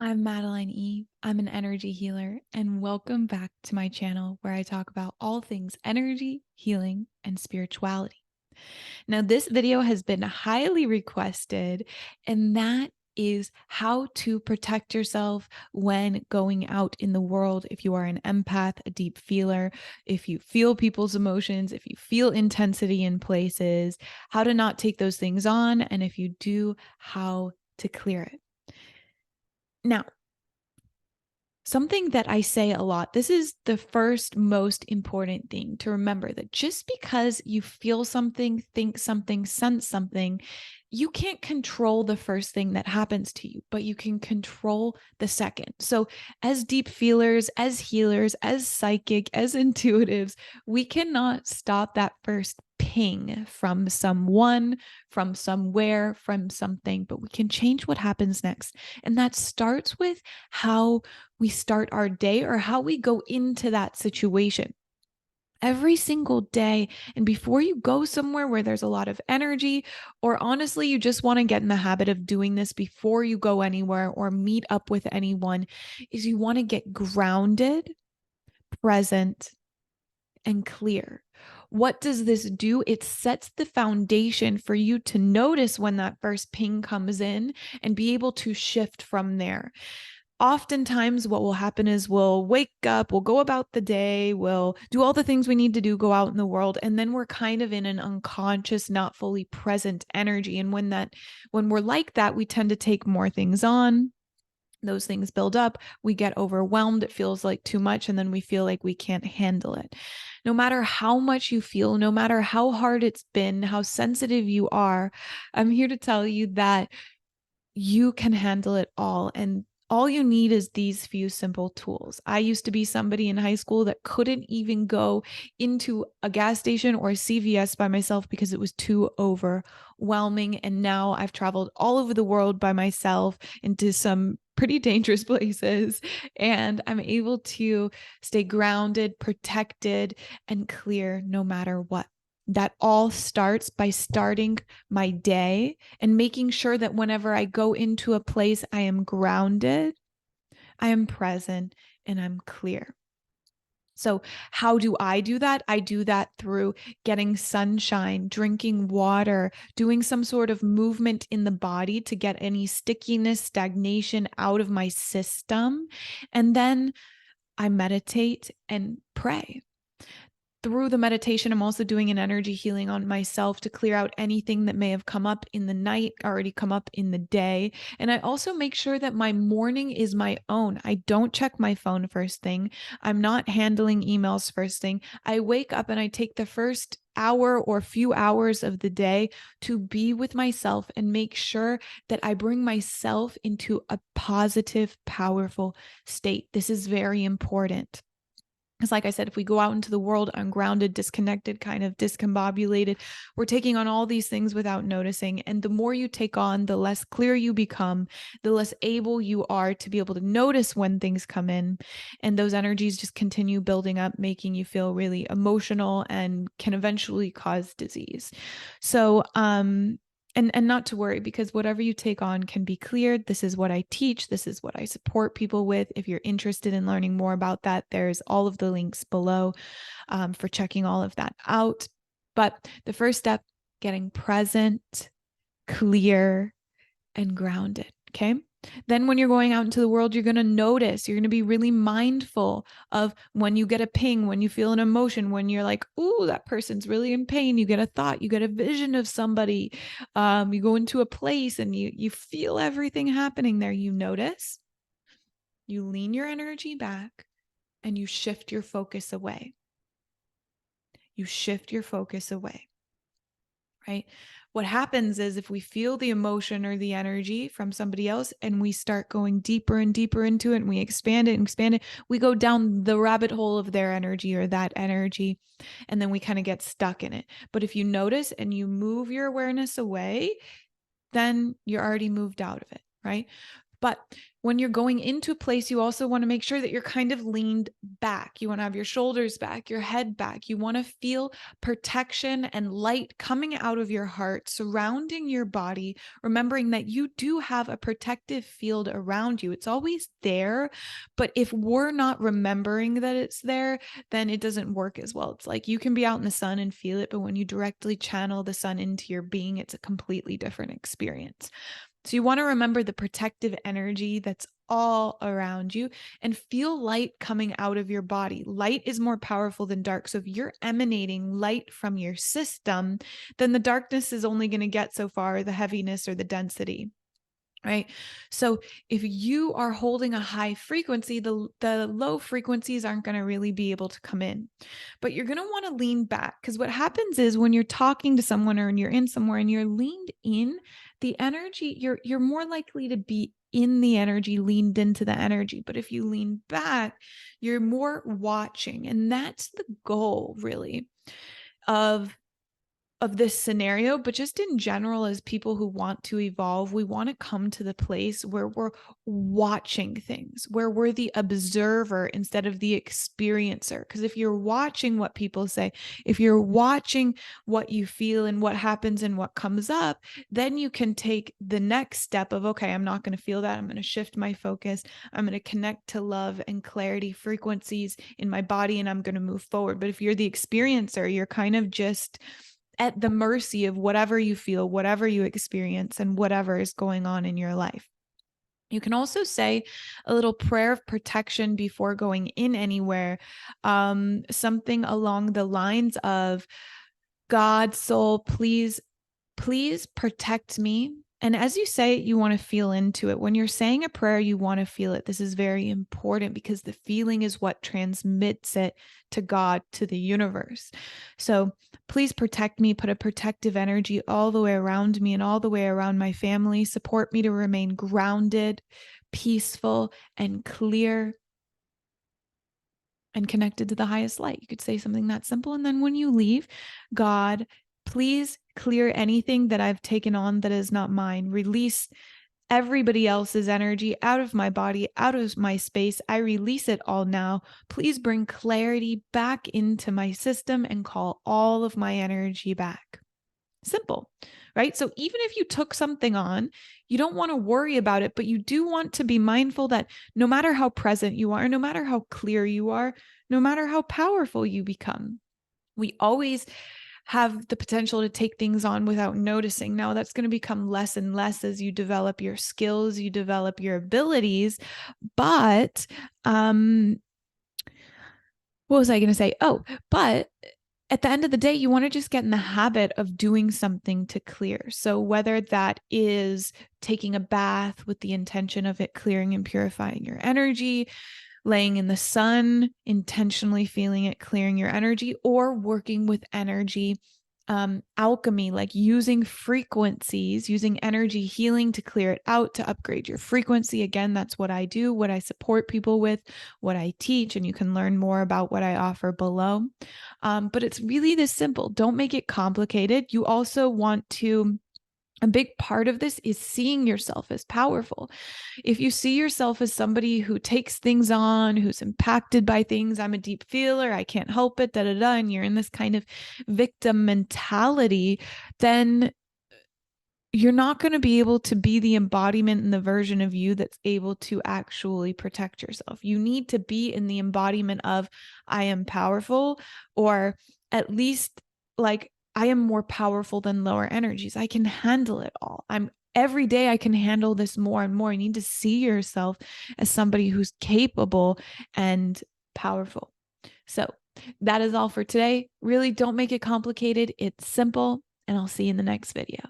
I'm Madeline E. I'm an energy healer, and welcome back to my channel where I talk about all things energy, healing, and spirituality. Now, this video has been highly requested, and that is how to protect yourself when going out in the world. If you are an empath, a deep feeler, if you feel people's emotions, if you feel intensity in places, how to not take those things on, and if you do, how to clear it. Now, something that I say a lot, this is the first most important thing to remember, that just because you feel something, think something, sense something, you can't control the first thing that happens to you, but you can control the second. So, as deep feelers, as healers, as psychic, as intuitives, we cannot stop that first ping from someone, from somewhere, from something, but we can change what happens next. And that starts with how we start our day or how we go into that situation every single day. And before you go somewhere where there's a lot of energy, or honestly, you just want to get in the habit of doing this before you go anywhere or meet up with anyone, is you want to get grounded, present, and clear. What does this do? It sets the foundation for you to notice when that first ping comes in and be able to shift from there. Oftentimes what will happen is we'll wake up, we'll go about the day, we'll do all the things we need to do, go out in the world, and then we're kind of in an unconscious, not fully present energy. And when we're like that, we tend to take more things on. Those things build up, we get overwhelmed, it feels like too much, and then we feel like we can't handle it. No matter how much you feel, no matter how hard it's been, how sensitive you are, I'm here to tell you that you can handle it all. And all you need is these few simple tools. I used to be somebody in high school that couldn't even go into a gas station or a CVS by myself because it was too overwhelming. And now I've traveled all over the world by myself into some pretty dangerous places. And I'm able to stay grounded, protected, and clear no matter what. That all starts by starting my day and making sure that whenever I go into a place, I am grounded, I am present, and I'm clear. So, how do I do that? I do that through getting sunshine, drinking water, doing some sort of movement in the body to get any stickiness, stagnation out of my system. And then I meditate and pray. Through the meditation, I'm also doing an energy healing on myself to clear out anything that may have come up in the night, already come up in the day. And I also make sure that my morning is my own. I don't check my phone first thing. I'm not handling emails first thing. I wake up and I take the first hour or few hours of the day to be with myself and make sure that I bring myself into a positive, powerful state. This is very important. Because like I said, if we go out into the world ungrounded, disconnected, kind of discombobulated, we're taking on all these things without noticing. And the more you take on, the less clear you become, the less able you are to be able to notice when things come in. And those energies just continue building up, making you feel really emotional and can eventually cause disease. So, and not to worry, because whatever you take on can be cleared. This is what I teach. This is what I support people with. If you're interested in learning more about that, there's all of the links below for checking all of that out. But the first step, getting present, clear, and grounded. Okay. Then when you're going out into the world, you're going to notice, you're going to be really mindful of when you get a ping, when you feel an emotion, when you're like, ooh, that person's really in pain. You get a thought, you get a vision of somebody. You go into a place and you feel everything happening there. You notice, you lean your energy back, and you shift your focus away. You shift your focus away. Right? What happens is if we feel the emotion or the energy from somebody else and we start going deeper and deeper into it and we expand it, we go down the rabbit hole of their energy or that energy, and then we kind of get stuck in it. But if you notice and you move your awareness away, then you're already moved out of it, right? But when you're going into a place, you also want to make sure that you're kind of leaned back. You want to have your shoulders back, your head back. You want to feel protection and light coming out of your heart, surrounding your body, remembering that you do have a protective field around you. It's always there. But if we're not remembering that it's there, then it doesn't work as well. It's like you can be out in the sun and feel it, but when you directly channel the sun into your being, it's a completely different experience. So you want to remember the protective energy that's all around you and feel light coming out of your body. Light is more powerful than dark. So if you're emanating light from your system, then the darkness is only going to get so far, the heaviness or the density. Right. So if you are holding a high frequency, the low frequencies aren't going to really be able to come in, but you're going to want to lean back, because what happens is when you're talking to someone or you're in somewhere and you're leaned in, the energy, you're more likely to be in the energy, leaned into the energy. But if you lean back, you're more watching. And that's the goal really of this scenario, but just in general, as people who want to evolve, we want to come to the place where we're watching things, where we're the observer instead of the experiencer. Because if you're watching what people say, if you're watching what you feel and what happens and what comes up, then you can take the next step of, okay, I'm not going to feel that. I'm going to shift my focus. I'm going to connect to love and clarity frequencies in my body, and I'm going to move forward. But if you're the experiencer, you're kind of just at the mercy of whatever you feel, whatever you experience, and whatever is going on in your life. You can also say a little prayer of protection before going in anywhere, something along the lines of, God, soul, please protect me. And as you say it, you want to feel into it. When you're saying a prayer, you want to feel it. This is very important because the feeling is what transmits it to God, to the universe. So please protect me, put a protective energy all the way around me and all the way around my family. Support me to remain grounded, peaceful, and clear, and connected to the highest light. You could say something that simple. And then when you leave, God, please clear anything that I've taken on that is not mine. Release everybody else's energy out of my body, out of my space. I release it all now. Please bring clarity back into my system and call all of my energy back. Simple, right? So even if you took something on, you don't want to worry about it, but you do want to be mindful that no matter how present you are, no matter how clear you are, no matter how powerful you become, we always have the potential to take things on without noticing. Now that's going to become less and less as you develop your skills, you develop your abilities, but what was I going to say? Oh, but at the end of the day, you want to just get in the habit of doing something to clear. So whether that is taking a bath with the intention of it clearing and purifying your energy, laying in the sun, intentionally feeling it clearing your energy, or working with energy alchemy, like using frequencies, using energy healing to clear it out, to upgrade your frequency. Again, that's what I do, what I support people with, what I teach, and you can learn more about what I offer below. But it's really this simple. Don't make it complicated. You also want to, a big part of this is seeing yourself as powerful. If you see yourself as somebody who takes things on, who's impacted by things, I'm a deep feeler, I can't help it, and you're in this kind of victim mentality, then you're not going to be able to be the embodiment and the version of you that's able to actually protect yourself. You need to be in the embodiment of, I am powerful, or at least like, I am more powerful than lower energies. I can handle it all. Every day I can handle this more and more. You need to see yourself as somebody who's capable and powerful. So that is all for today. Really don't make it complicated. It's simple, and I'll see you in the next video.